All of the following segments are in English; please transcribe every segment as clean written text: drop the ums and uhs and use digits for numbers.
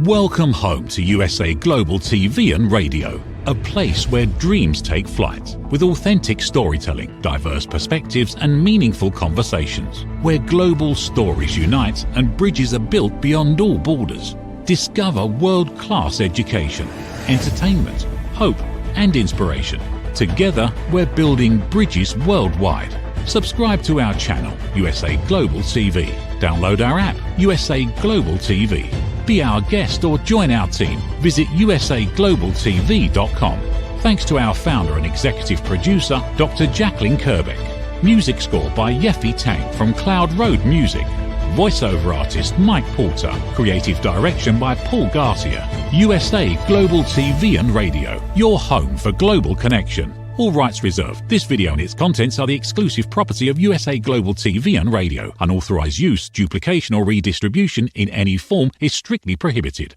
Welcome home to USA Global TV and Radio, a place where dreams take flight, with authentic storytelling, diverse perspectives and meaningful conversations, where global stories unite and bridges are built beyond all borders. Discover world-class education, entertainment, hope and inspiration. Together, we're building bridges worldwide. Subscribe to our channel, USA Global TV. Download our app, USA Global TV. Be our guest or join our team. Visit usaglobaltv.com. Thanks to our founder and executive producer, Dr. Jacalyn Kerbeck. Music score by Yeffy Tang from Cloud Road Music. Voiceover artist Mike Porter. Creative direction by Paul Garcia. USA Global TV and Radio, your home for global connection. All rights reserved. This video and its contents are the exclusive property of USA Global TV and Radio. Unauthorized use, duplication or redistribution in any form is strictly prohibited.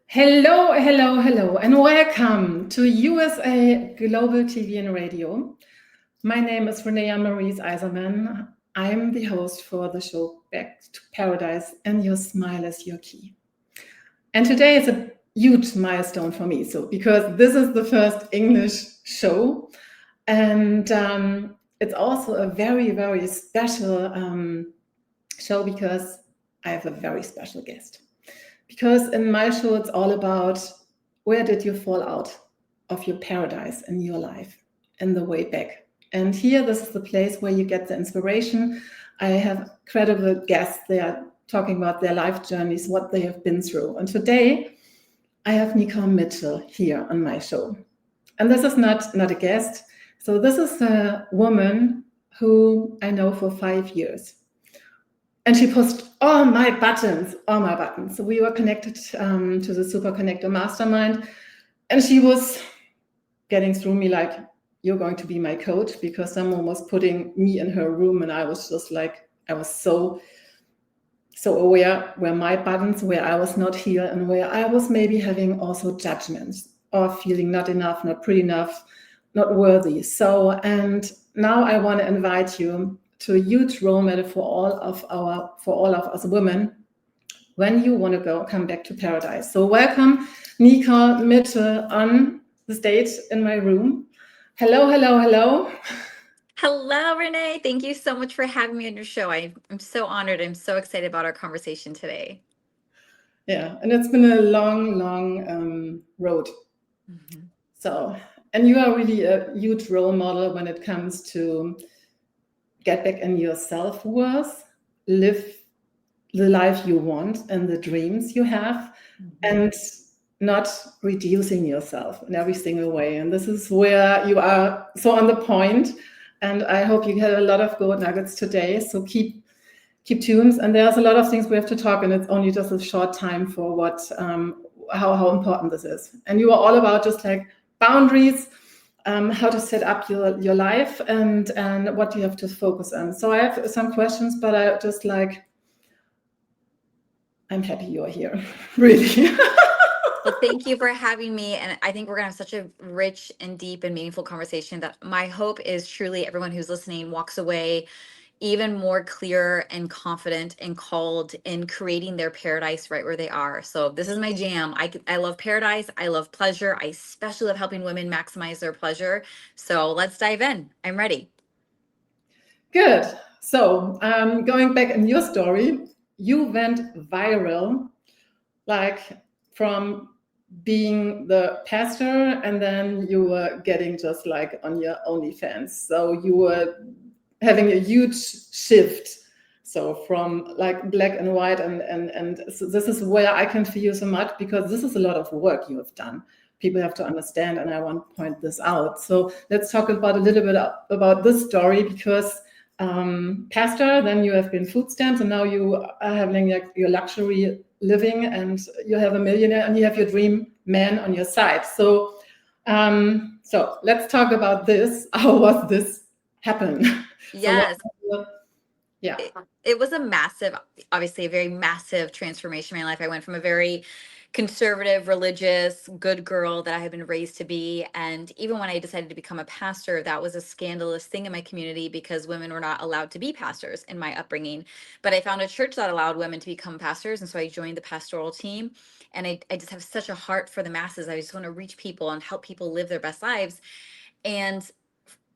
Hello, hello, hello, and welcome to USA Global TV and Radio. My name is Renee Marie Eiserman. I'm the host for the show Back to Paradise, and your smile is your key. And today is a huge milestone for me, because this is the first English show, and it's also a very, very special show because I have a very special guest. Because in my show, it's all about where did you fall out of your paradise in your life and the way back. And here, this is the place where you get the inspiration. I have credible guests. They are talking about their life journeys, what they have been through. And today, I have Nikole Mitchell here on my show. And this is not a guest. So this is a woman who I know for 5 years. And she pushed all my buttons. So we were connected to the Super Connector Mastermind. And she was getting through me like, you're going to be my coach, because someone was putting me in her room. And I was just like, I was so aware where my buttons, where I was not here, and where I was maybe having also judgments or feeling not enough, not pretty enough, not worthy. So, and now I want to invite you to a huge role model for all of us women when you want to come back to paradise. So welcome Nikole Mitchell on the stage in my room. Hello, hello, hello. Hello, Renee. Thank you so much for having me on your show. I'm so honored. I'm so excited about our conversation today. Yeah, and it's been a long road. Mm-hmm. So, and you are really a huge role model when it comes to get back in your self-worth, live the life you want and the dreams you have, and not reducing yourself in every single way. And this is where you are so on the point. And I hope you had a lot of gold nuggets today. So keep tuned. And there's a lot of things we have to talk, and it's only just a short time for what how important this is. And you are all about just like boundaries, how to set up your life and what you have to focus on. So I have some questions, but I'm happy you're here, really. Well, thank you for having me. And I think we're going to have such a rich and deep and meaningful conversation that my hope is truly everyone who's listening walks away even more clear and confident and called in creating their paradise right where they are. So this is my jam. I love paradise. I love pleasure. I especially love helping women maximize their pleasure. So let's dive in. I'm ready. Good. So going back in your story, you went viral, like from being the pastor, and then you were getting just like on your OnlyFans. So you were having a huge shift. So from like black and white, and so this is where I can feel you so much, because this is a lot of work you have done. People have to understand, and I want to point this out. So let's talk about a little bit about this story, because pastor, then you have been food stamps, and now you are having your luxury living, and you have a millionaire, and you have your dream man on your side. So let's talk about this. How was this happen? Yes. Yeah. It was a massive, obviously a very massive transformation in my life. I went from a very conservative, religious, good girl that I had been raised to be. And even when I decided to become a pastor, that was a scandalous thing in my community because women were not allowed to be pastors in my upbringing. But I found a church that allowed women to become pastors. And so I joined the pastoral team. And I just have such a heart for the masses. I just want to reach people and help people live their best lives. And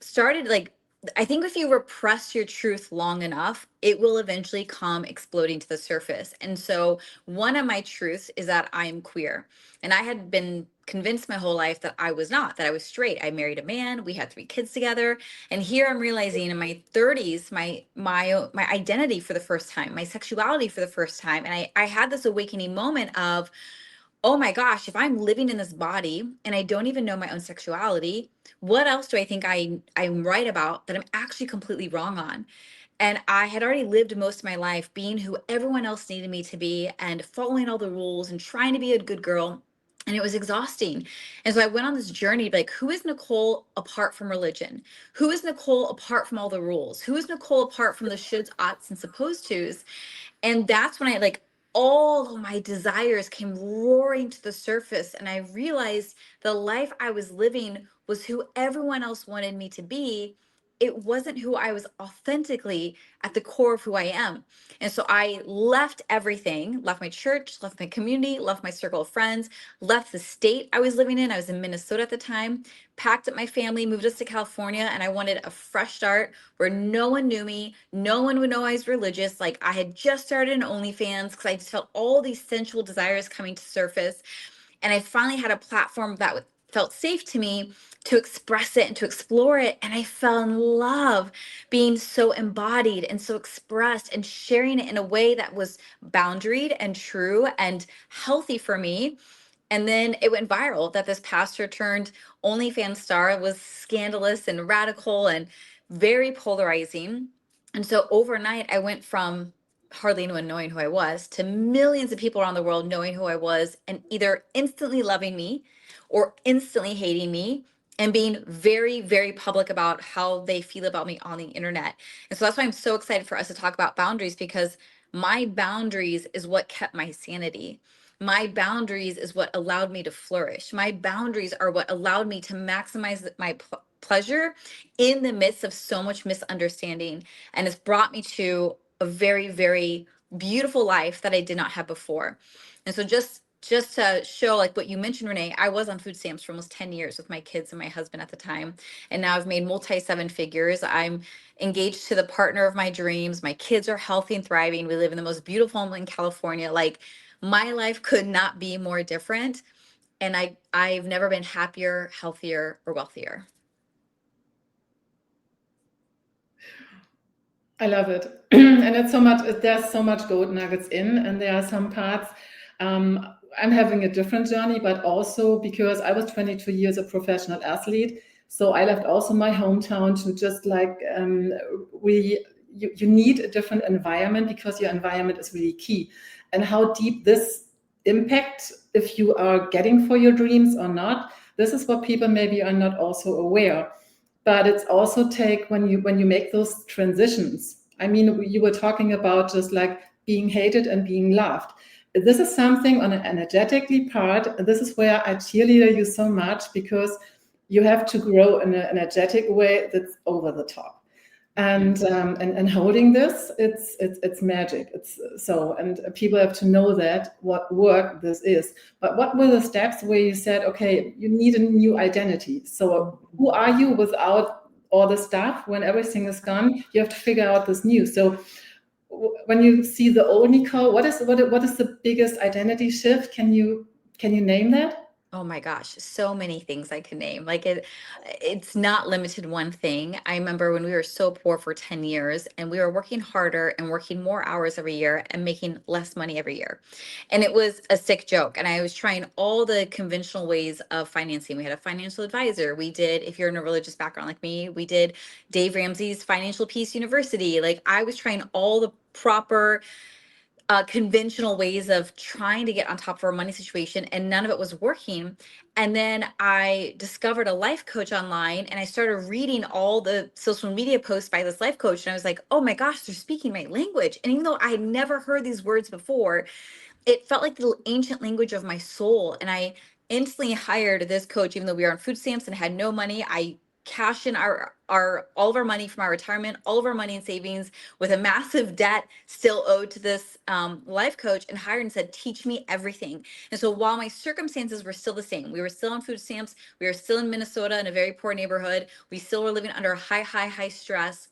started like, I think if you repress your truth long enough, it will eventually come exploding to the surface. And so one of my truths is that I'm queer. And I had been convinced my whole life that I was not, that I was straight. I married a man, we had 3 kids together. And here I'm realizing in my 30s, my identity for the first time, my sexuality for the first time. And I had this awakening moment of, oh my gosh, if I'm living in this body and I don't even know my own sexuality, what else do I think I'm right about that I'm actually completely wrong on? And I had already lived most of my life being who everyone else needed me to be and following all the rules and trying to be a good girl. And it was exhausting. And so I went on this journey, like, who is Nikole apart from religion? Who is Nikole apart from all the rules? Who is Nikole apart from the shoulds, oughts, and supposed tos? And that's when I like all of my desires came roaring to the surface. And I realized the life I was living was who everyone else wanted me to be. It wasn't who I was authentically at the core of who I am. And so I left everything, left my church, left my community, left my circle of friends, left the state I was living in. I was in Minnesota at the time, packed up my family, moved us to California, and I wanted a fresh start where no one knew me, no one would know I was religious. Like I had just started an OnlyFans because I just felt all these sensual desires coming to surface. And I finally had a platform that felt safe to me to express it and to explore it. And I fell in love being so embodied and so expressed and sharing it in a way that was boundaried and true and healthy for me. And then it went viral that this pastor turned OnlyFans star was scandalous and radical and very polarizing. And so overnight, I went from hardly anyone knowing who I was to millions of people around the world knowing who I was and either instantly loving me or instantly hating me and being very, very public about how they feel about me on the internet. And so that's why I'm so excited for us to talk about boundaries, because my boundaries is what kept my sanity. My boundaries is what allowed me to flourish. My boundaries are what allowed me to maximize my pleasure in the midst of so much misunderstanding. And it's brought me to a very, very beautiful life that I did not have before. And so just to show like what you mentioned, Renee, I was on food stamps for almost 10 years with my kids and my husband at the time. And now I've made multi 7 figures. I'm engaged to the partner of my dreams. My kids are healthy and thriving. We live in the most beautiful home in California. Like my life could not be more different. And I've never been happier, healthier, or wealthier. I love it. And it's so much, there's so much gold nuggets in, and there are some parts. I'm having a different journey, but also because I was 22 years a professional athlete. So I left also my hometown to just like, you need a different environment because your environment is really key. And how deep this impact, if you are getting for your dreams or not, this is what people maybe are not also aware. But it's also take when you make those transitions. I mean, you were talking about just like being hated and being loved. This is something on an energetically part. This is where I cheerleader you so much, because you have to grow in an energetic way that's over the top. And holding this, it's magic. It's so, and people have to know that what work this is. But what were the steps where you said, okay, you need a new identity? So who are you without all the stuff? When everything is gone, you have to figure out this new. So when you see the old Nikole, what is the biggest identity shift? Can you name that? Oh my gosh, so many things I can name. Like it's not limited one thing. I remember when we were so poor for 10 years and we were working harder and working more hours every year and making less money every year. And it was a sick joke. And I was trying all the conventional ways of financing. We had a financial advisor. We did, if you're in a religious background like me, we did Dave Ramsey's Financial Peace University. Like I was trying all the proper conventional ways of trying to get on top of our money situation, and none of it was working. And then I discovered a life coach online, and I started reading all the social media posts by this life coach. And I was like, oh my gosh, they're speaking my language. And even though I had never heard these words before, it felt like the ancient language of my soul. And I instantly hired this coach, even though we were on food stamps and had no money. I cashed in our all of our money from our retirement, all of our money in savings, with a massive debt still owed to this life coach, and hired and said, teach me everything. And so while my circumstances were still the same, we were still on food stamps, we were still in Minnesota in a very poor neighborhood, we still were living under high stress,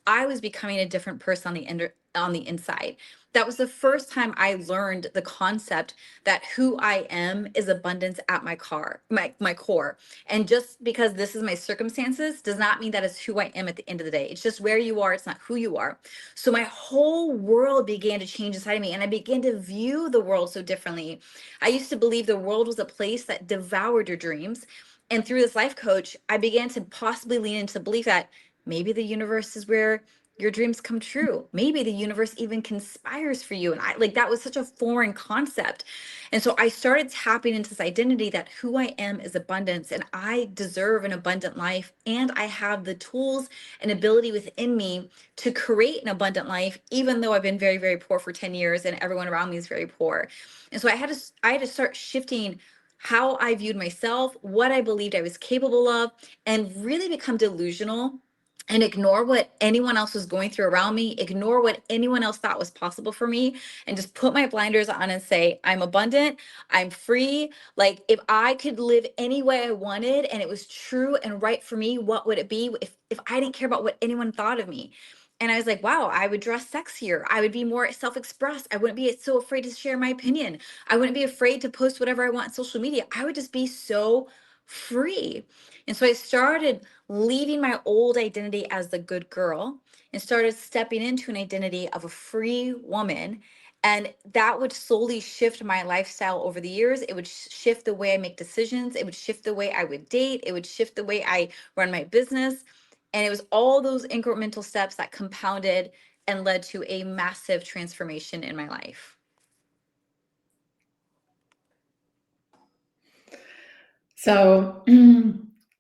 I was becoming a different person on the inside. That was the first time I learned the concept that who I am is abundance at my core. And just because this is my circumstances does not mean that it's who I am at the end of the day. It's just where you are, it's not who you are. So my whole world began to change inside of me, and I began to view the world so differently. I used to believe the world was a place that devoured your dreams. And through this life coach, I began to possibly lean into the belief that maybe the universe is where your dreams come true. Maybe the universe even conspires for you. And I like, that was such a foreign concept. And so I started tapping into this identity that who I am is abundance, and I deserve an abundant life. And I have the tools and ability within me to create an abundant life, even though I've been very poor for 10 years and everyone around me is very poor. And so I had to start shifting how I viewed myself, what I believed I was capable of, and really become delusional and ignore what anyone else was going through around me, ignore what anyone else thought was possible for me, and just put my blinders on and say, I'm abundant, I'm free. Like, if I could live any way I wanted and it was true and right for me, what would it be if I didn't care about what anyone thought of me? And I was like, wow, I would dress sexier. I would be more self-expressed. I wouldn't be so afraid to share my opinion. I wouldn't be afraid to post whatever I want on social media. I would just be so free. And so I started leaving my old identity as the good girl and started stepping into an identity of a free woman. And that would slowly shift my lifestyle over the years. It would shift the way I make decisions. It would shift the way I would date. It would shift the way I run my business. And it was all those incremental steps that compounded and led to a massive transformation in my life. So,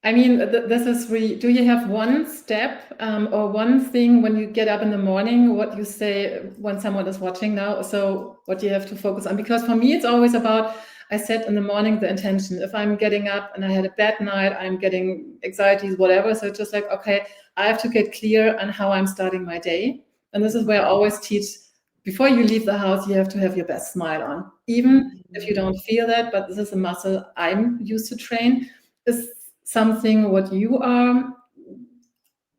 I mean, this is really, do you have one step or one thing when you get up in the morning, what you say when someone is watching now? So what you have to focus on? Because for me, it's always about, I set in the morning the intention. If I'm getting up and I had a bad night, I'm getting anxieties, whatever. So it's just like, okay, I have to get clear on how I'm starting my day. And this is where I always teach, before you leave the house, you have to have your best smile on. Even if you don't feel that, but this is a muscle I'm used to train. Is something what you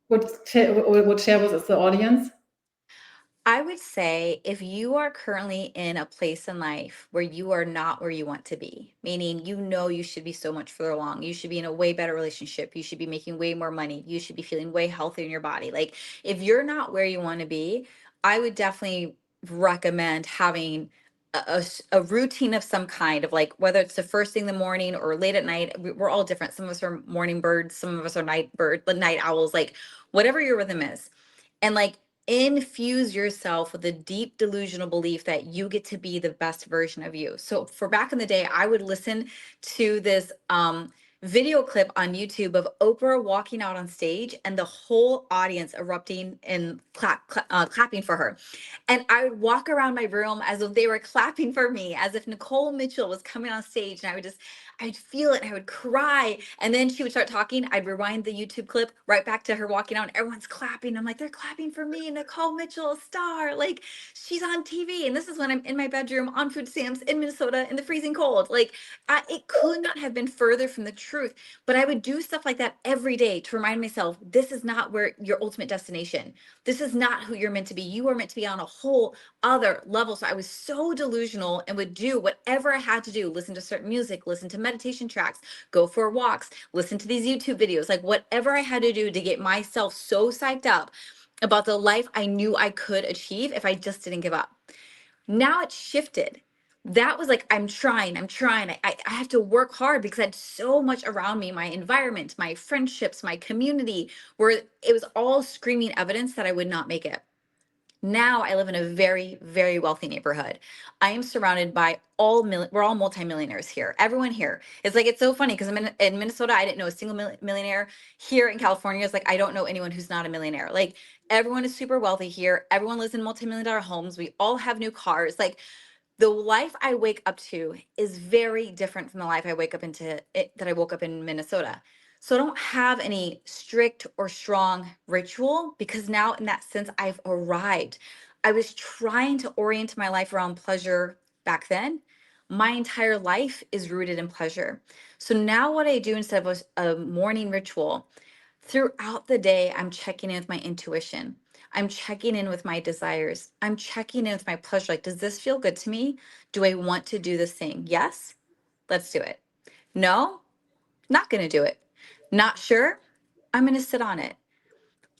would share with the audience? I would say if you are currently in a place in life where you are not where you want to be, meaning you know you should be so much further along, you should be in a way better relationship, you should be making way more money, you should be feeling way healthier in your body. Like, if you're not where you want to be, I would definitely recommend having a routine of some kind, of like, whether it's the first thing in the morning or late at night. We're all different. Some of us are morning birds, some of us are night owls, like whatever your rhythm is. And like, infuse yourself with a deep delusional belief that you get to be the best version of you. So for back in the day, I would listen to this video clip on YouTube of Oprah walking out on stage and the whole audience erupting and clapping for her. And I would walk around my room as if they were clapping for me, as if Nikole Mitchell was coming on stage, and I'd feel it and I would cry. And then she would start talking. I'd rewind the YouTube clip right back to her walking out, and everyone's clapping. I'm like, they're clapping for me, Nikole Mitchell, a star. Like, she's on TV. And this is when I'm in my bedroom on food stamps in Minnesota in the freezing cold. Like, it could not have been further from the truth. But I would do stuff like that every day to remind myself, this is not where your ultimate destination. This is not who you're meant to be. You are meant to be on a whole other level. So I was so delusional and would do whatever I had to do, listen to certain music, listen to meditation tracks, go for walks, listen to these YouTube videos, like whatever I had to do to get myself so psyched up about the life I knew I could achieve if I just didn't give up. Now it's shifted. That was like, I'm trying. I have to work hard because I had so much around me, my environment, my friendships, my community, where it was all screaming evidence that I would not make it. Now I live in a very wealthy neighborhood. I am surrounded by we're all multimillionaires here. Everyone here. It's like, it's so funny because I'm in Minnesota. I didn't know a single millionaire. Here in California, it's like, I don't know anyone who's not a millionaire. Like, everyone is super wealthy here. Everyone lives in multi-million-dollar homes. We all have new cars. Like, The life I wake up to is very different from the life I wake up into that I woke up in Minnesota. So I don't have any strict or strong ritual because now in that sense I've arrived. I was trying to orient my life around pleasure back then. My entire life is rooted in pleasure. So now what I do instead of a morning ritual, throughout the day, I'm checking in with my intuition. I'm checking in with my desires. I'm checking in with my pleasure. Like, does this feel good to me? Do I want to do this thing? Yes, let's do it. No, not going to do it. Not sure? I'm going to sit on it.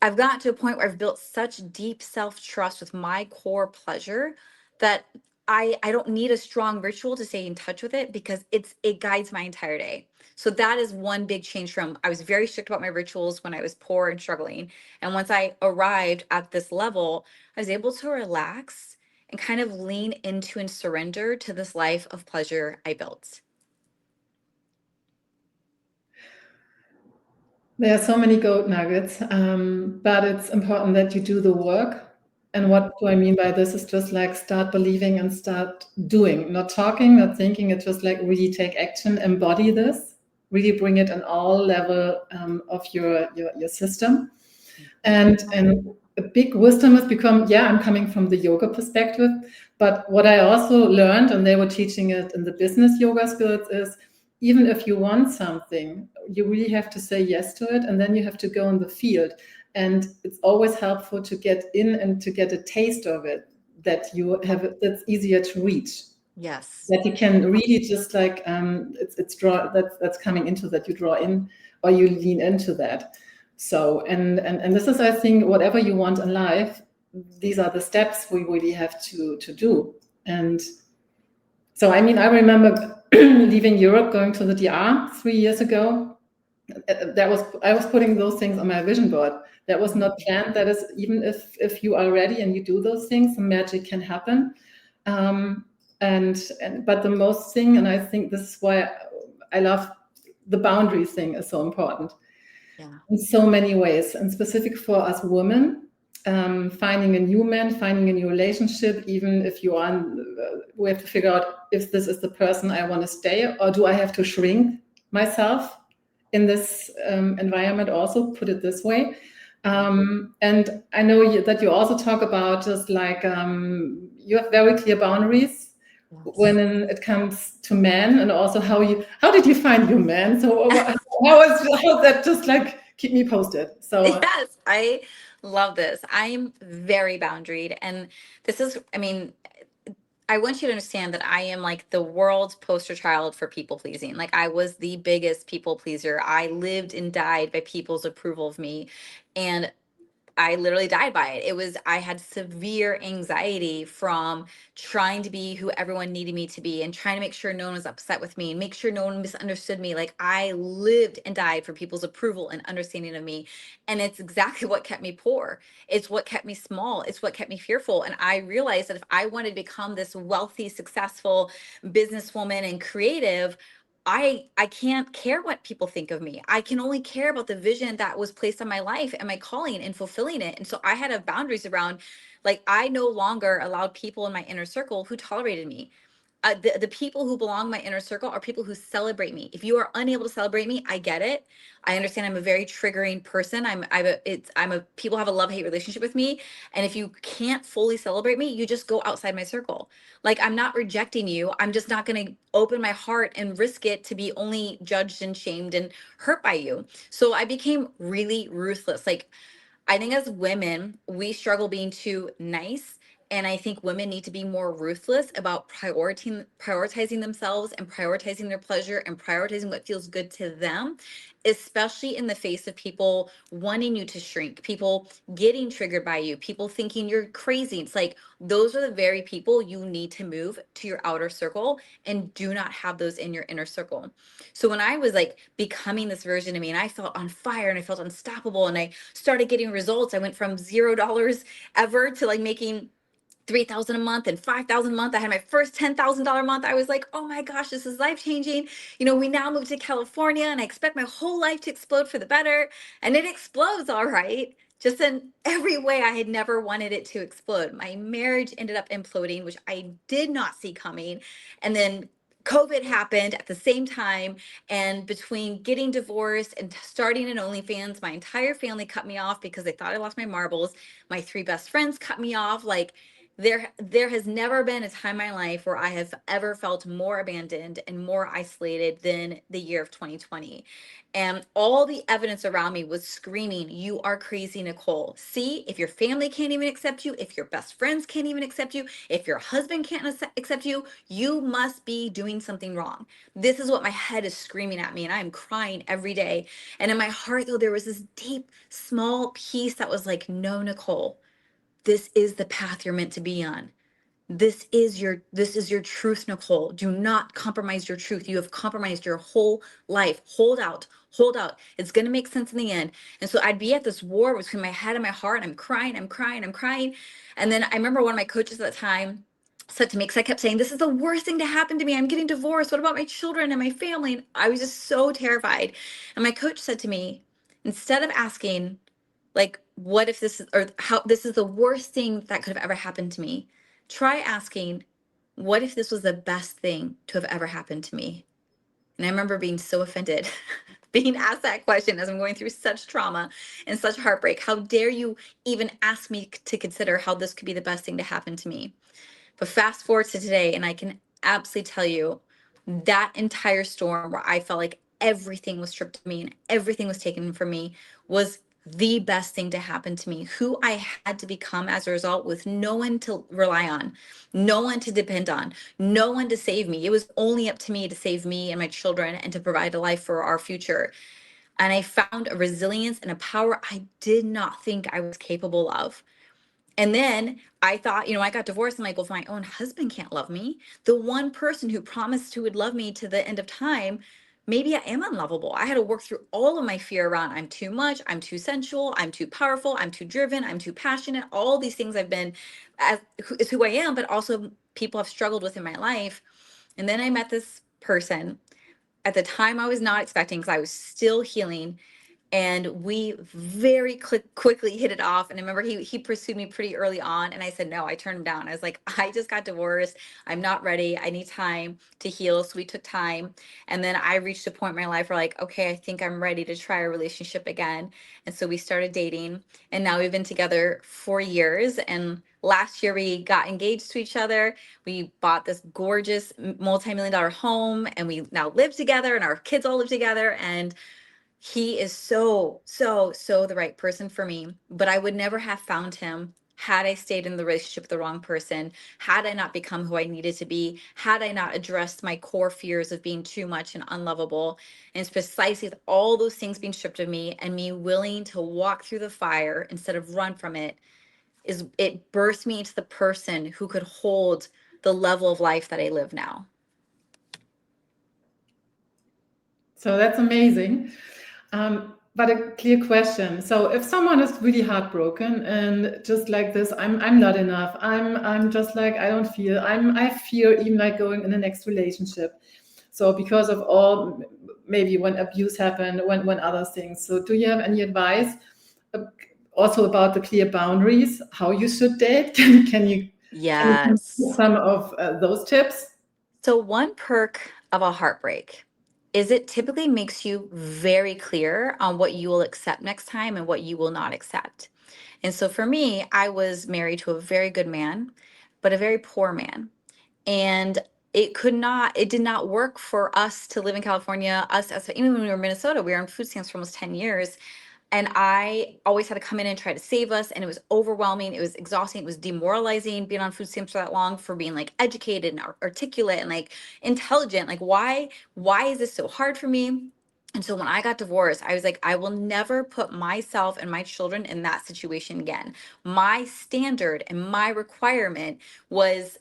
I've gotten to a point where I've built such deep self-trust with my core pleasure that I don't need a strong ritual to stay in touch with it because it guides my entire day. So that is one big change from I was very strict about my rituals when I was poor and struggling. And once I arrived at this level, I was able to relax and kind of lean into and surrender to this life of pleasure I built. There are so many gold nuggets, but it's important that you do the work. And what do I mean by this is just like start believing and start doing, not talking, not thinking. It's just like really take action, embody this, really bring it in all level of your system. And a big wisdom has become, I'm coming from the yoga perspective, but what I also learned, and they were teaching it in the business yoga skills, is even if you want something, you really have to say yes to it, and then you have to go in the field. And it's always helpful to get in and to get a taste of it, that you have that's easier to reach. Yes. That you can really just like it's draw that's coming into that, you draw in or you lean into that. So and this is, I think, whatever you want in life, these are the steps we really have to do. And so I mean, I remember leaving Europe, going to the DR 3 years ago. I was putting those things on my vision board. That was not planned. That is, even if you are ready and you do those things, the magic can happen. But the most thing, and I think this is why I love the boundary thing, is so important. In so many ways, and specific for us women, finding a new man, finding a new relationship, even if you are, we have to figure out if this is the person I want to stay, or do I have to shrink myself in this environment, also put it this way. And I know that you also talk about just like you have very clear boundaries when it comes to men, and also how did you find your man? So how that just like keep me posted. So yes, I love this. I'm very boundaried, and this is, I mean, I want you to understand that I am like the world's poster child for people pleasing. Like, I was the biggest people pleaser. I lived and died by people's approval of me. And I literally died by it. I had severe anxiety from trying to be who everyone needed me to be and trying to make sure no one was upset with me and make sure no one misunderstood me. Like, I lived and died for people's approval and understanding of me. And it's exactly what kept me poor. It's what kept me small. It's what kept me fearful. And I realized that if I wanted to become this wealthy, successful businesswoman and creative, I can't care what people think of me. I can only care about the vision that was placed on my life and my calling and fulfilling it. And so I had to have boundaries around, like, I no longer allowed people in my inner circle who tolerated me. The people who belong in my inner circle are people who celebrate me. If you are unable to celebrate me, I get it. I understand I'm a very triggering person. People have a love-hate relationship with me. And if you can't fully celebrate me, you just go outside my circle. Like, I'm not rejecting you. I'm just not going to open my heart and risk it to be only judged and shamed and hurt by you. So I became really ruthless. Like, I think as women, we struggle being too nice. And I think women need to be more ruthless about prioritizing themselves and prioritizing their pleasure and prioritizing what feels good to them, especially in the face of people wanting you to shrink, people getting triggered by you, people thinking you're crazy. It's like, those are the very people you need to move to your outer circle, and do not have those in your inner circle. So when I was like becoming this version of me and I felt on fire and I felt unstoppable and I started getting results, I went from $0 ever to like making 3,000 a month and 5,000 a month. I had my first $10,000 month. I was like, oh my gosh, this is life changing. We now moved to California and I expect my whole life to explode for the better. And it explodes, all right. just in every way I had never wanted it to explode. My marriage ended up imploding, which I did not see coming. And then COVID happened at the same time. And between getting divorced and starting an OnlyFans, my entire family cut me off because they thought I lost my marbles. My 3 best friends cut me off. Like, there has never been a time in my life where I have ever felt more abandoned and more isolated than the year of 2020. And all the evidence around me was screaming, "You are crazy, Nikole. See, if your family can't even accept you, if your best friends can't even accept you, if your husband can't accept you, you must be doing something wrong." This is what my head is screaming at me, and I am crying every day. And in my heart, though, there was this deep, small piece that was like, "No, Nikole, this is the path you're meant to be on. This is your truth, Nikole. Do not compromise your truth. You have compromised your whole life. Hold out. Hold out. It's going to make sense in the end." And so I'd be at this war between my head and my heart. I'm crying, I'm crying, I'm crying. And then I remember one of my coaches at the time said to me, because I kept saying, "This is the worst thing to happen to me. I'm getting divorced. What about my children and my family?" And I was just so terrified. And my coach said to me, instead of asking, like, what if this is, or how this is the worst thing that could have ever happened to me, try asking, what if this was the best thing to have ever happened to me? And I remember being so offended being asked that question as I'm going through such trauma and such heartbreak. How dare you even ask me to consider how this could be the best thing to happen to me? But fast forward to today, and I can absolutely tell you that entire storm where I felt like everything was stripped of me and everything was taken from me was the best thing to happen to me. Who I had to become as a result, with no one to rely on, no one to depend on, no one to save me. It was only up to me to save me and my children and to provide a life for our future. And I found a resilience and a power I did not think I was capable of. And then I thought, I got divorced. I'm like, well, if my own husband can't love me, the one person who promised who would love me to the end of time, maybe I am unlovable. I had to work through all of my fear around, I'm too much, I'm too sensual, I'm too powerful, I'm too driven, I'm too passionate. All these things I've been, is who I am, but also people have struggled with in my life. And then I met this person at the time I was not expecting, because I was still healing. And we very quickly hit it off. And I remember he pursued me pretty early on, and I said no. I turned him down. I was like, I just got divorced. I'm not ready. I need time to heal. So we took time. And then I reached a point in my life where, like, okay, I think I'm ready to try a relationship again. And so we started dating, and now we've been together 4 years. And last year we got engaged to each other. We bought this gorgeous multi-million-dollar home, and we now live together, and our kids all live together. And he is so, so, so the right person for me. But I would never have found him had I stayed in the relationship with the wrong person, had I not become who I needed to be, had I not addressed my core fears of being too much and unlovable. And it's precisely with all those things being stripped of me and me willing to walk through the fire instead of run from it, is it birthed me into the person who could hold the level of life that I live now. So that's amazing. But a clear question. So if someone is really heartbroken and just like this, I'm not enough. I'm just like, I don't feel. I fear even like going in the next relationship. So because of all, maybe when abuse happened, when other things. So do you have any advice also about the clear boundaries, how you should date? Can you Yes. some of those tips? So one perk of a heartbreak is it typically makes you very clear on what you will accept next time and what you will not accept. And so for me, I was married to a very good man, but a very poor man. And it did not work for us to live in California. Even when we were in Minnesota, we were on food stamps for almost 10 years. And I always had to come in and try to save us. And it was overwhelming. It was exhausting. It was demoralizing being on food stamps for that long, for being like educated and articulate and like intelligent. Like, why is this so hard for me? And so when I got divorced, I was like, I will never put myself and my children in that situation again. My standard and my requirement was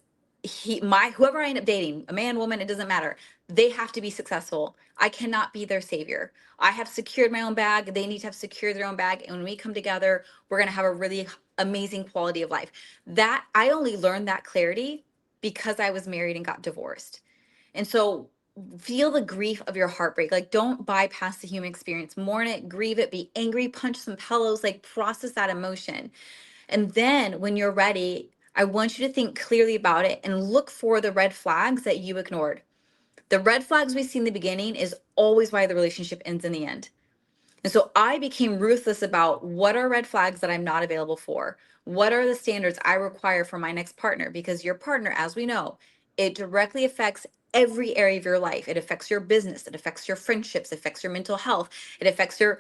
whoever I end up dating, a man, woman, it doesn't matter. They have to be successful. I cannot be their savior. I have secured my own bag. They need to have secured their own bag. And when we come together, we're going to have a really amazing quality of life. That I only learned that clarity because I was married and got divorced. And so feel the grief of your heartbreak. Like, don't bypass the human experience. Mourn it, grieve it, be angry, punch some pillows, like process that emotion. And then when you're ready, I want you to think clearly about it and look for the red flags that you ignored. The red flags we see in the beginning is always why the relationship ends in the end. And so I became ruthless about what are red flags that I'm not available for? What are the standards I require for my next partner? Because your partner, as we know, it directly affects every area of your life. It affects your business, it affects your friendships, it affects your mental health, it affects your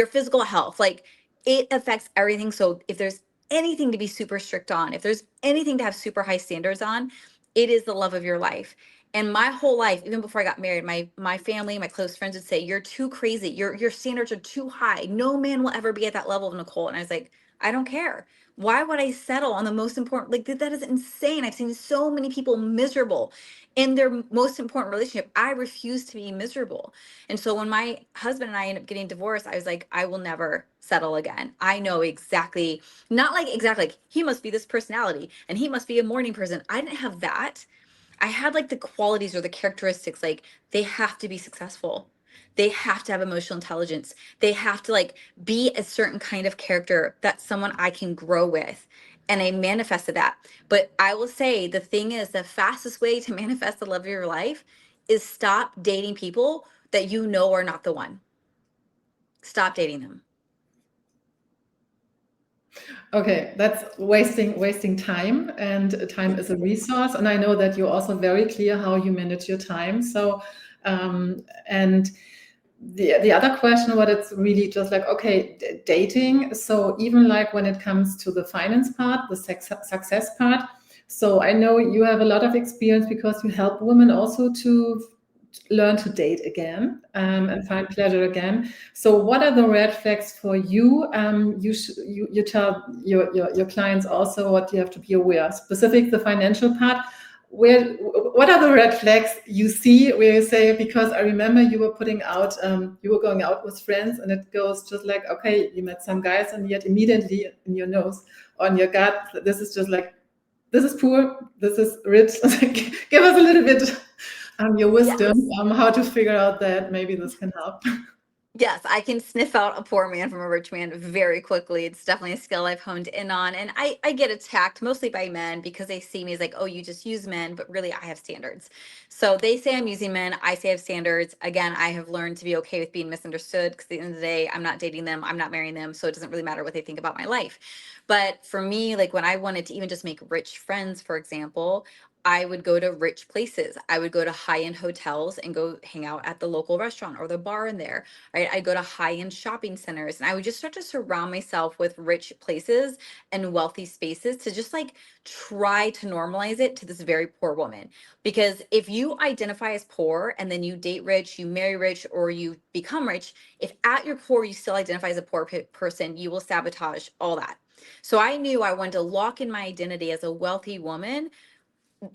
physical health. Like, it affects everything. So if there's anything to be super strict on, if there's anything to have super high standards on, it is the love of your life. And my whole life, even before I got married, my family, my close friends would say, "You're too crazy. Your standards are too high. No man will ever be at that level of Nikole." And I was like, I don't care. Why would I settle on the most important? Like, that is insane. I've seen so many people miserable in their most important relationship. I refuse to be miserable. And so when my husband and I ended up getting divorced, I was like, I will never settle again. I know exactly, not like exactly like he must be this personality and he must be a morning person. I didn't have that. I had like the qualities or the characteristics, like they have to be successful. They have to have emotional intelligence. They have to like be a certain kind of character that's someone I can grow with. And I manifested that. But I will say the thing is, the fastest way to manifest the love of your life is stop dating people that you know are not the one. Stop dating them. Okay, that's wasting time, and time is a resource. And I know that you're also very clear how you manage your time. So, and the other question, what it's really just like, okay, dating. So even like when it comes to the finance part, the success part. So I know you have a lot of experience because you help women also to learn to date again, and find pleasure again. So what are the red flags for you? You tell your clients also what you have to be aware of. Specific the financial part. What are the red flags you see where you say, because I remember you were putting out, you were going out with friends, and it goes just like, okay, you met some guys, and yet immediately in your nose, on your gut, this is just like, this is poor, this is rich. Give us a little bit your wisdom, Yes. how to figure out that. Maybe this can help. Yes, I can sniff out a poor man from a rich man very quickly. It's definitely a skill I've honed in on. And I get attacked mostly by men because they see me as like, oh, you just use men, but really I have standards. So they say I'm using men. I say I have standards. Again, I have learned to be okay with being misunderstood because at the end of the day, I'm not dating them. I'm not marrying them. So it doesn't really matter what they think about my life. But for me, like when I wanted to even just make rich friends, for example, I would go to rich places. I would go to high-end hotels and go hang out at the local restaurant or the bar in there, right? I go to high-end shopping centers and I would just start to surround myself with rich places and wealthy spaces to just like try to normalize it to this very poor woman. Because if you identify as poor and then you date rich, you marry rich, or you become rich, if at your core you still identify as a poor person, you will sabotage all that. So I knew I wanted to lock in my identity as a wealthy woman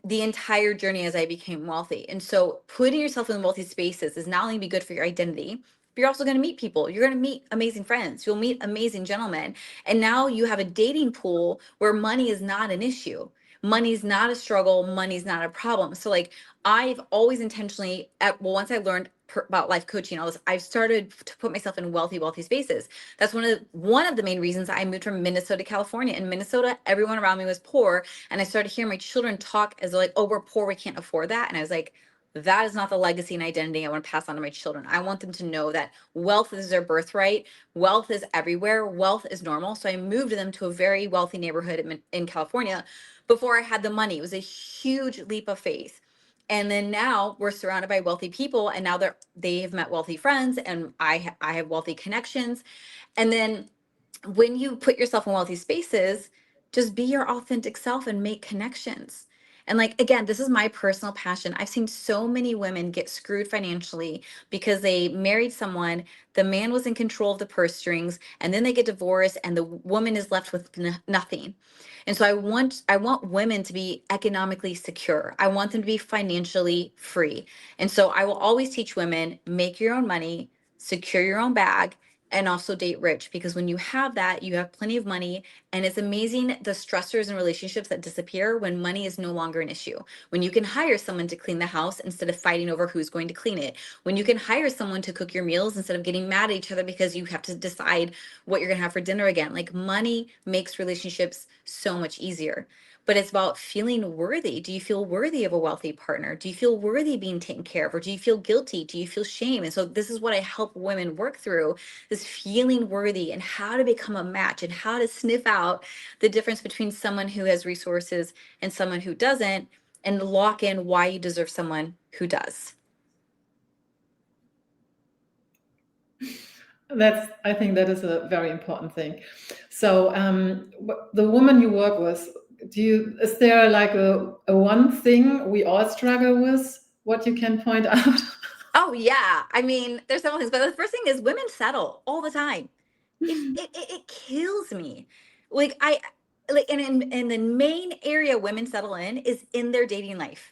the entire journey as I became wealthy. And so putting yourself in wealthy spaces is not only be good for your identity, but you're also going to meet people. You're going to meet amazing friends. You'll meet amazing gentlemen. And now you have a dating pool where money is not an issue. Money's not a struggle. Money's not a problem. So like I've always intentionally, once I learned about life coaching, all this, I've started to put myself in wealthy spaces. That's one of the main reasons I moved from Minnesota to California. In Minnesota, everyone around me was poor, and I started hearing my children talk as like, "Oh, we're poor, we can't afford that." And I was like, that is not the legacy and identity I want to pass on to my children. I want them to know that wealth is their birthright. Wealth is everywhere. Wealth is normal. So I moved them to a very wealthy neighborhood in California before I had the money. It was a huge leap of faith. And then now we're surrounded by wealthy people, and now they have met wealthy friends, and I have wealthy connections. And then when you put yourself in wealthy spaces, just be your authentic self and make connections. And like, again, this is my personal passion. I've seen so many women get screwed financially because they married someone, the man was in control of the purse strings, and then they get divorced and the woman is left with nothing. And so I want women to be economically secure. I want them to be financially free. And so I will always teach women, make your own money, secure your own bag, and also date rich, because when you have that, you have plenty of money. And it's amazing the stressors and relationships that disappear when money is no longer an issue. When you can hire someone to clean the house instead of fighting over who's going to clean it. When you can hire someone to cook your meals instead of getting mad at each other because you have to decide what you're going to have for dinner again. Like, money makes relationships so much easier. But it's about feeling worthy. Do you feel worthy of a wealthy partner? Do you feel worthy being taken care of? Or do you feel guilty? Do you feel shame? And so this is what I help women work through, this feeling worthy and how to become a match and how to sniff out the difference between someone who has resources and someone who doesn't, and lock in why you deserve someone who does. I think that is a very important thing. So the woman you work with, is there like a one thing we all struggle with, what you can point out? Oh yeah, I mean, there's several things, but the first thing is women settle all the time. It kills me. Like and the main area women settle in is in their dating life.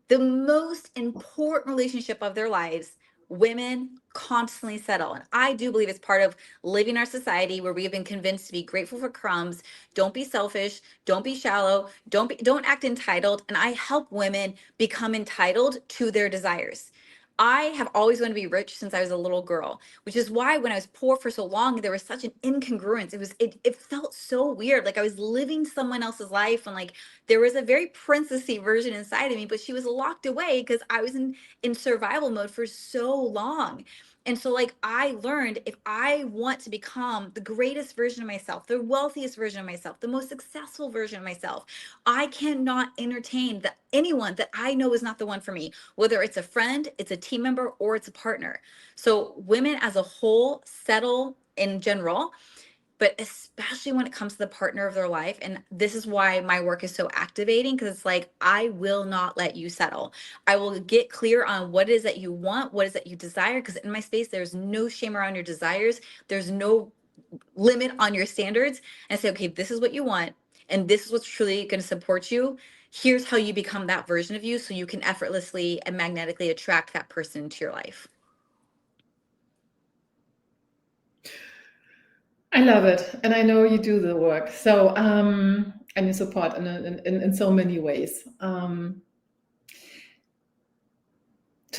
The most important relationship of their lives, women constantly settle. And I do believe it's part of living our society where we have been convinced to be grateful for crumbs, don't be selfish, don't be shallow, don't act entitled. And I help women become entitled to their desires. I have always wanted to be rich since I was a little girl, which is why when I was poor for so long, there was such an incongruence. It felt so weird. Like I was living someone else's life, and like there was a very princessy version inside of me, but she was locked away because I was in survival mode for so long. And so like I learned, if I want to become the greatest version of myself, the wealthiest version of myself, the most successful version of myself, I cannot entertain anyone that I know is not the one for me, whether it's a friend, it's a team member, or it's a partner. So women as a whole settle in general, but especially when it comes to the partner of their life. And this is why my work is so activating, because it's like, I will not let you settle. I will get clear on what it is that you want, what is that you desire, because in my space, there's no shame around your desires. There's no limit on your standards. And I say, okay, this is what you want, and this is what's truly going to support you. Here's how you become that version of you so you can effortlessly and magnetically attract that person into your life. I love it, and I know you do the work. So, and you support in so many ways. To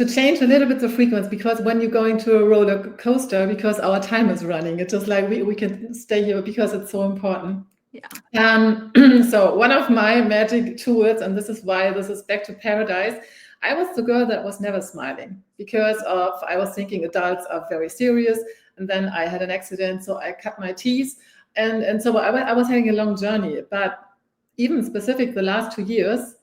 change a little bit the frequency, because when you're going to a roller coaster, because our time is running, it's just like we can stay here because it's so important. Yeah. So one of my magic tools, and this is why this is Back to Paradise, I was the girl that was never smiling because I was thinking adults are very serious. And then I had an accident, so I cut my teeth. And so I was having a long journey. But even specific the last 2 years,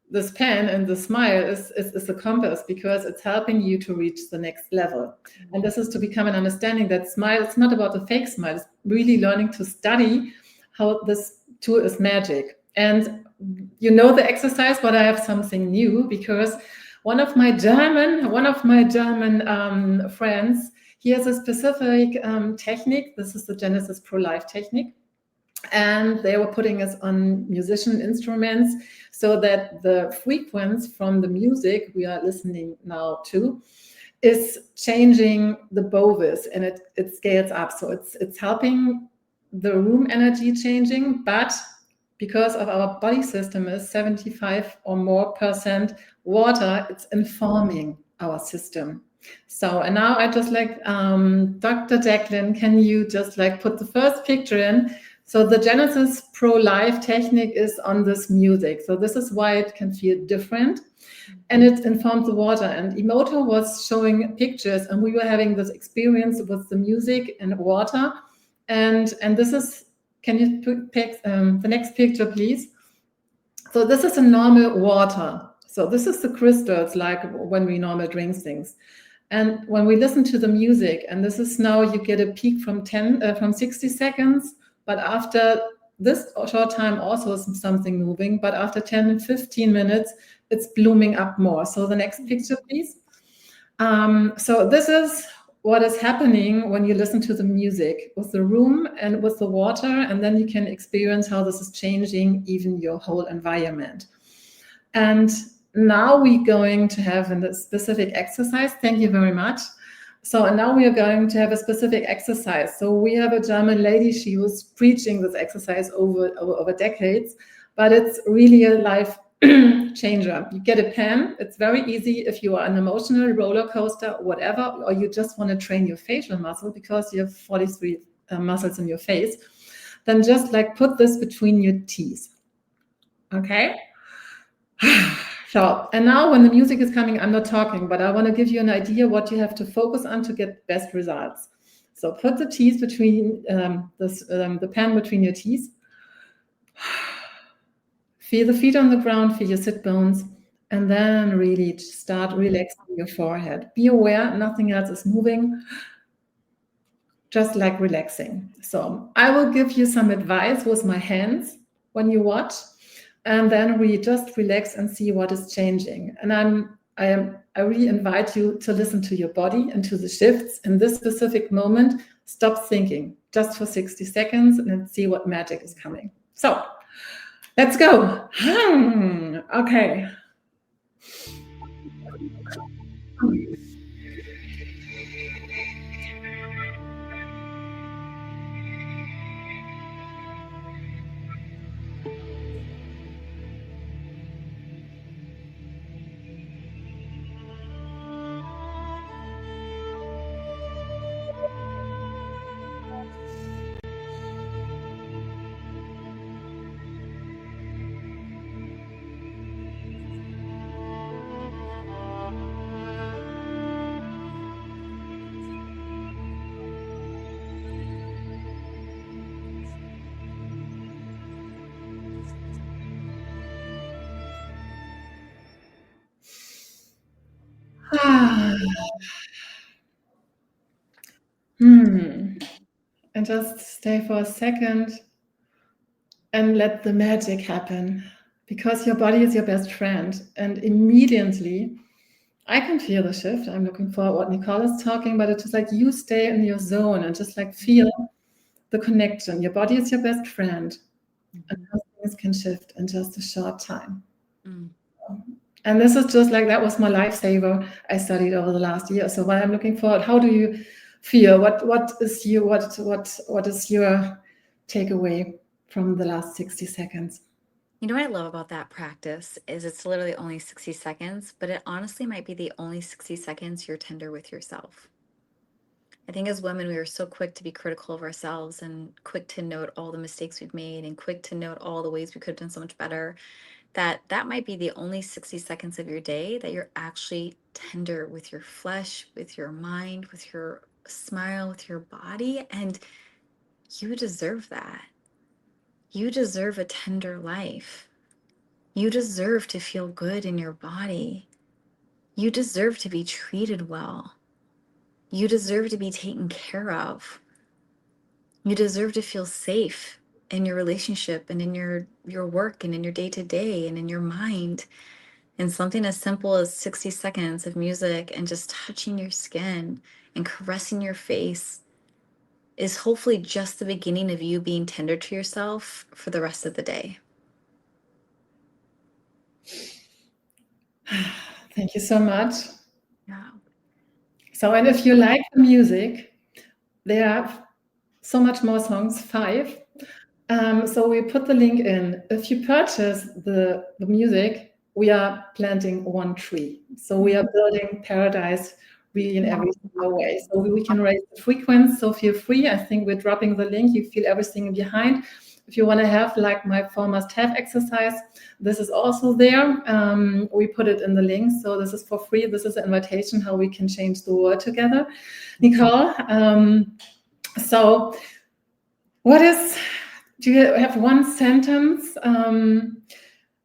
this pen and the smile is a compass, because it's helping you to reach the next level. And this is to become an understanding that smile, it's not about a fake smile. It's really learning to study how this tool is magic. And you know the exercise, but I have something new, because one of my German friends, he has a specific technique. This is the Genesis Pro Life technique. And they were putting us on musician instruments so that the frequency from the music we are listening now to is changing the bovis, and it scales up. So it's helping the room energy changing, but because of our body system is 75 or more % water, it's informing our system. So, and now I just like, Dr. Jacalyn, can you just like put the first picture in? So the Genesis Pro Life technique is on this music. So this is why it can feel different. And it informs the water. And Emoto was showing pictures, and we were having this experience with the music and water. And this is, can you pick the next picture, please? So this is a normal water. So this is the crystals, like when we normally drink things. And when we listen to the music, and this is now, you get a peak from 60 seconds, but after this short time also is something moving, but after 10 and 15 minutes, it's blooming up more. So the next picture, please. So this is what is happening when you listen to the music with the room and with the water, and then you can experience how this is changing even your whole environment. And now we're going to have a specific exercise. Thank you very much. So, and now we are going to have a specific exercise. So we have a German lady, she was preaching this exercise over decades, but it's really a life changer. You get a pen. It's very easy if you are an emotional roller coaster or whatever, or you just want to train your facial muscle because you have 43 muscles in your face. Then just like put this between your teeth. Okay? So, and now when the music is coming, I'm not talking, but I want to give you an idea what you have to focus on to get best results. So put the teeth between the pen between your teeth. Feel the feet on the ground, feel your sit bones, and then really start relaxing your forehead. Be aware nothing else is moving, just like relaxing. So I will give you some advice with my hands when you watch, and then we just relax and see what is changing. And I really invite you to listen to your body and to the shifts in this specific moment. Stop thinking just for 60 seconds and see what magic is coming. So let's go. Okay. And just stay for a second and let the magic happen, because your body is your best friend. And immediately I can feel the shift. I'm looking for what Nikole is talking, but it's just like you stay in your zone and just like feel the connection. Your body is your best friend. And those things can shift in just a short time. And this is just like, that was my lifesaver I studied over the last year. So when I'm looking forward, how do you feel? What is your takeaway from the last 60 seconds? You know what I love about that practice is it's literally only 60 seconds, but it honestly might be the only 60 seconds you're tender with yourself. I think as women, we are so quick to be critical of ourselves and quick to note all the mistakes we've made and quick to note all the ways we could have done so much better, that might be the only 60 seconds of your day that you're actually tender with your flesh, with your mind, with your smile, with your body. And you deserve that. You deserve a tender life. You deserve to feel good in your body. You deserve to be treated well. You deserve to be taken care of. You deserve to feel safe in your relationship and in your work and in your day-to-day and in your mind. And something as simple as 60 seconds of music and just touching your skin and caressing your face is hopefully just the beginning of you being tender to yourself for the rest of the day. Thank you so much. Yeah. So, and if you like the music, there are so much more songs, 5. So we put the link in. If you purchase the music, we are planting 1 tree. So we are building paradise really in every single way. So we can raise the frequency. So feel free. I think we're dropping the link. You feel everything behind. If you want to have like my 4 must-have exercise, this is also there. We put it in the link. So this is for free. This is an invitation how we can change the world together. Nikole, so do you have 1 sentence?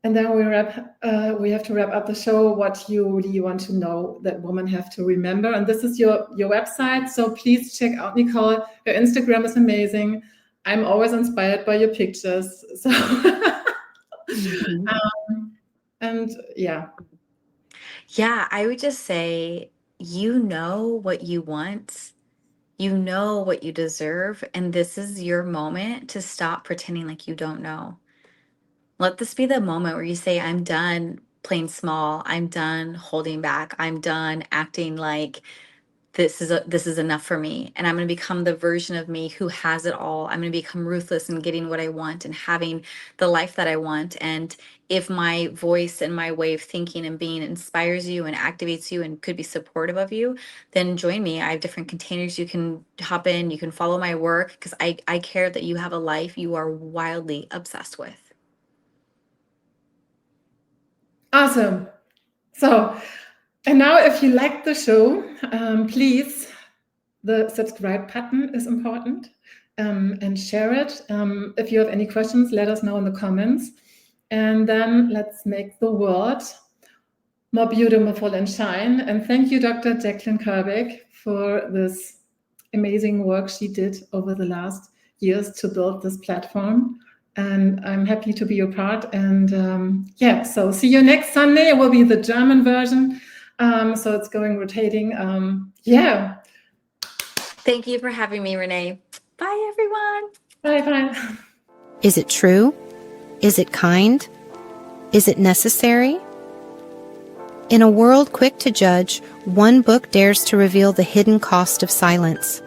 And then we have to wrap up the show, what you really want to know that women have to remember. And this is your website. So please check out Nikole. Your Instagram is amazing. I'm always inspired by your pictures. So, and yeah. Yeah, I would just say, you know what you want. You know what you deserve. And this is your moment to stop pretending like you don't know. Let this be the moment where you say, I'm done playing small. I'm done holding back. I'm done acting like this is enough for me, and I'm going to become the version of me who has it all. I'm going to become ruthless in getting what I want and having the life that I want. And if my voice and my way of thinking and being inspires you and activates you and could be supportive of you, then join me. I have different containers you can hop in. You can follow my work, because I care that you have a life you are wildly obsessed with. Awesome. So, and now if you like the show, please, the subscribe button is important, and share it. If you have any questions, let us know in the comments. And then let's make the world more beautiful and shine. And thank you, Dr. Jacalyn Kerbeck, for this amazing work she did over the last years to build this platform. And I'm happy to be your part. And yeah, so see you next Sunday. It will be the German version. So it's going rotating. Yeah. Thank you for having me, Renee. Bye, everyone. Bye. Is it true? Is it kind? Is it necessary? In a world quick to judge, one book dares to reveal the hidden cost of silence.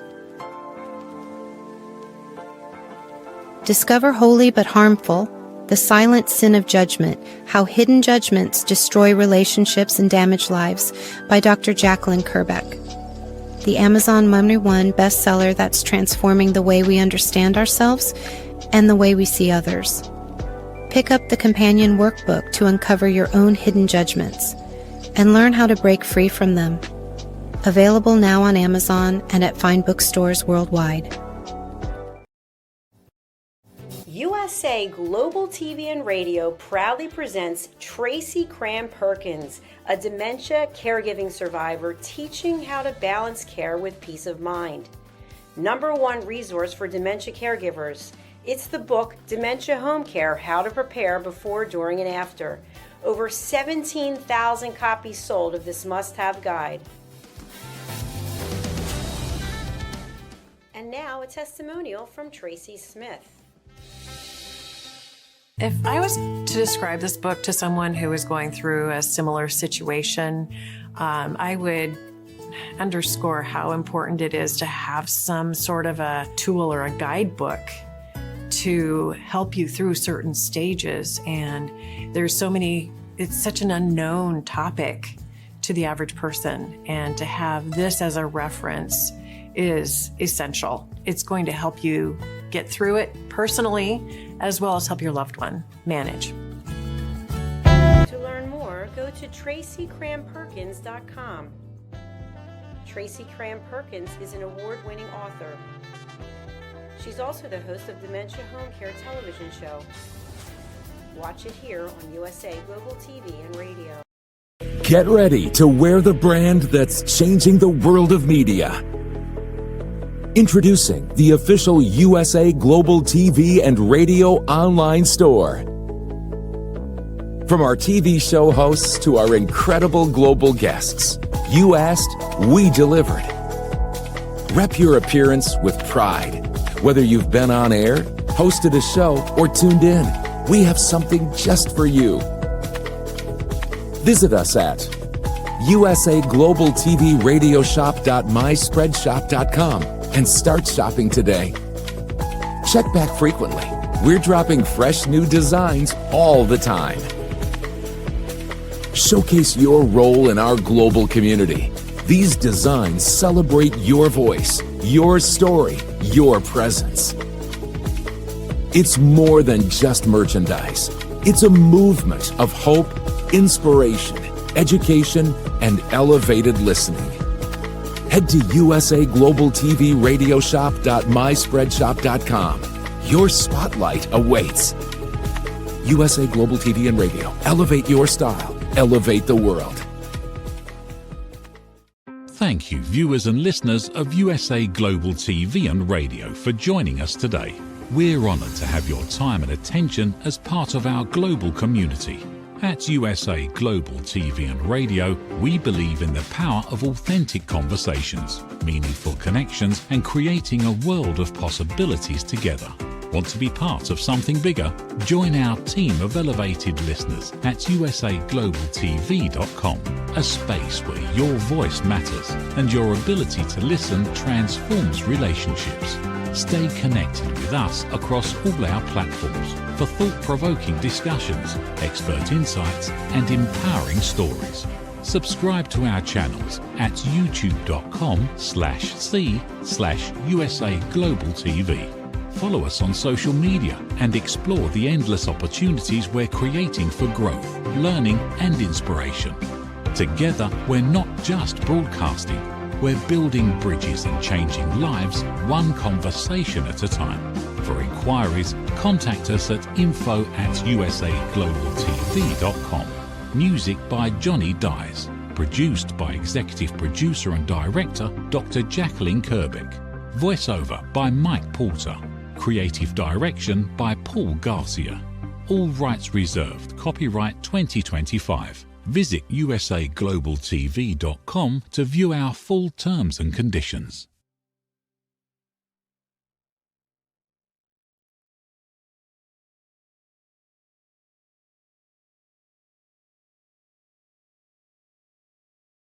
Discover Holy but Harmful, The Silent Sin of Judgment, How Hidden Judgments Destroy Relationships and Damage Lives by Dr. Jacalyn Kerbeck. The Amazon #1 bestseller that's transforming the way we understand ourselves and the way we see others. Pick up the companion workbook to uncover your own hidden judgments and learn how to break free from them. Available now on Amazon and at fine bookstores worldwide. USA Global TV and Radio proudly presents Tracy Cram-Perkins, a dementia caregiving survivor teaching how to balance care with peace of mind. #1 resource for dementia caregivers. It's the book Dementia Home Care: How to Prepare Before, During, and After. Over 17,000 copies sold of this must-have guide. And now a testimonial from Tracy Smith. If I was to describe this book to someone who is going through a similar situation, I would underscore how important it is to have some sort of a tool or a guidebook to help you through certain stages. And there's so many, it's such an unknown topic to the average person. And to have this as a reference is essential. It's going to help you get through it personally, as well as help your loved one manage. To learn more, go to TracyCram-Perkins.com. Tracy Cram-Perkins is an award-winning author. She's also the host of Dementia Home Care television show. Watch it here on USA Global TV and Radio. Get ready to wear the brand that's changing the world of media. Introducing the official USA Global TV and Radio online store. From our TV show hosts to our incredible global guests, you asked, we delivered. Rep your appearance with pride. Whether you've been on air, hosted a show, or tuned in, we have something just for you. Visit us at usaglobaltvradioshoп.myspreadshop.com and start shopping today. Check back frequently. We're dropping fresh new designs all the time. Showcase your role in our global community. These designs celebrate your voice, your story, your presence. It's more than just merchandise. It's a movement of hope, inspiration, education, and elevated listening. Head to usaglobaltvradioshoп.myspreadshop.com. Your spotlight awaits. USA Global TV and Radio. Elevate your style. Elevate the world. Thank you, viewers and listeners of USA Global TV and Radio, for joining us today. We're honoured to have your time and attention as part of our global community. At USA Global TV and Radio, we believe in the power of authentic conversations, meaningful connections, and creating a world of possibilities together. Want to be part of something bigger? Join our team of elevated listeners at usaglobaltv.com, a space where your voice matters and your ability to listen transforms relationships. Stay connected with us across all our platforms for thought-provoking discussions, expert insights, and empowering stories. Subscribe to our channels at youtube.com/c/USA Global TV. Follow us on social media and explore the endless opportunities we're creating for growth, learning, and inspiration. Together, we're not just broadcasting, we're building bridges and changing lives one conversation at a time. For inquiries, contact us at info@usaglobaltv.com. Music by Johnny Dies. Produced by Executive Producer and Director Dr. Jacalyn Kerbeck. Voiceover by Mike Porter. Creative Direction by Paul Garcia. All rights reserved. Copyright 2025. Visit usaglobaltv.com to view our full terms and conditions.